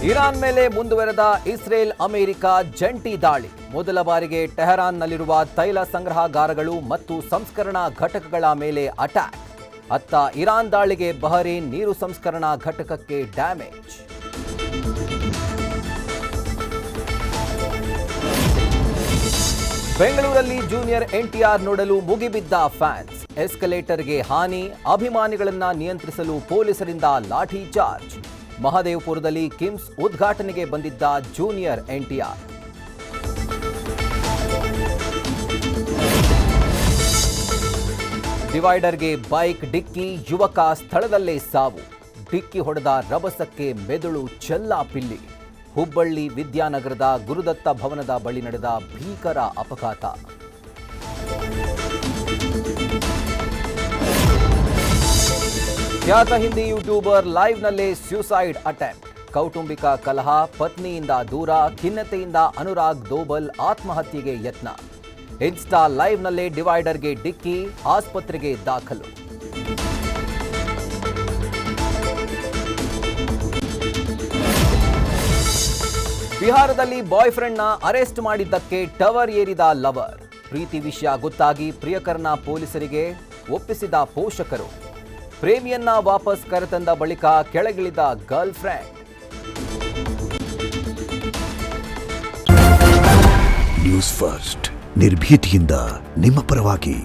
Iran ಮೇಲೆ ಮುಂದುವರೆದ Israel America ಜಂಟಿ ದಾಳಿ. ಮೊದಲ ಬಾರಿಗೆ ಟೆಹರಾನ್ನಲ್ಲಿರುವ ತೈಲ ಸಂಗ್ರಹಾಗಾರಗಳು ಮತ್ತು ಸಂಸ್ಕರಣಾ ಘಟಕಗಳ ಮೇಲೆ ಅಟ್ಯಾಕ್. ಅತ್ತ ಇರಾನ್ ದಾಳಿಗೆ ಬಹರೇನ್ ನೀರು ಸಂಸ್ಕರಣಾ ಘಟಕಕ್ಕೆ ಡ್ಯಾಮೇಜ್. ಬೆಂಗಳೂರಲ್ಲಿ ಜೂನಿಯರ್ ಎನ್ಟಿಆರ್ ನೋಡಲು ಮುಗಿಬಿದ್ದ ಫ್ಯಾನ್ಸ್. ಎಸ್ಕಲೇಟರ್ಗೆ ಹಾನಿ, ಅಭಿಮಾನಿಗಳನ್ನ ನಿಯಂತ್ರಿಸಲು ಪೊಲೀಸರಿಂದ ಲಾಠಿ ಚಾರ್ಜ್. ಮಹದೇವಪುರದಲ್ಲಿ ಕಿಮ್ಸ್ ಉದ್ಘಾಟನೆಗೆ ಬಂದಿದ್ದ ಜೂನಿಯರ್ ಎನ್ಟಿಆರ್. ಡಿವೈಡರ್ಗೆ ಬೈಕ್ ಡಿಕ್ಕಿ, ಯುವಕ ಸ್ಥಳದಲ್ಲೇ ಸಾವು. ಡಿಕ್ಕಿ ಹೊಡೆದ ರಭಸಕ್ಕೆ ಮೆದುಳು ಚೆಲ್ಲಾಪಿಲ್ಲಿ. ಹುಬ್ಬಳ್ಳಿ ವಿದ್ಯಾನಗರದ ಗುರುದತ್ತ ಭವನದ ಬಳಿ ನಡೆದ ಭೀಕರ ಅಪಘಾತ. ಖ್ಯಾತ ಹಿಂದಿ ಯೂಟ್ಯೂಬರ್ ಲೈವ್ನಲ್ಲೇ ಸ್ಯೂಸೈಡ್ ಅಟೆಂಪ್ಟ್. ಕೌಟುಂಬಿಕ ಕಲಹ, ಪತ್ನಿಯಿಂದ ದೂರ, ಖಿನ್ನತೆಯಿಂದ ಅನುರಾಗ್ ದೋಬಲ್ ಆತ್ಮಹತ್ಯೆಗೆ ಯತ್ನ. ಇನ್ಸ್ಟಾ ಲೈವ್ನಲ್ಲೇ ಡಿವೈಡರ್ಗೆ ಡಿಕ್ಕಿ, ಆಸ್ಪತ್ರೆಗೆ ದಾಖಲು. ಬಿಹಾರದಲ್ಲಿ ಬಾಯ್ ಫ್ರೆಂಡ್ನ ಅರೆಸ್ಟ್ ಮಾಡಿದ್ದಕ್ಕೆ ಟವರ್ ಏರಿದ ಲವರ್. ಪ್ರೀತಿ ವಿಷಯ ಗೊತ್ತಾಗಿ ಪ್ರಿಯಕರನ ಪೊಲೀಸರಿಗೆ ಒಪ್ಪಿಸಿದ ಪೋಷಕರು. ಪ್ರೇಮಿಯನ್ನ ವಾಪಸ್ ಕರೆತಂದ ಬಳಿಕ ಕೆಳಗಿಳಿದ ಗರ್ಲ್ ಫ್ರೆಂಡ್. ನ್ಯೂಸ್ ಫಸ್ಟ್, ನಿರ್ಭೀತಿಯಿಂದ ನಿಮ್ಮ ಪರವಾಗಿ.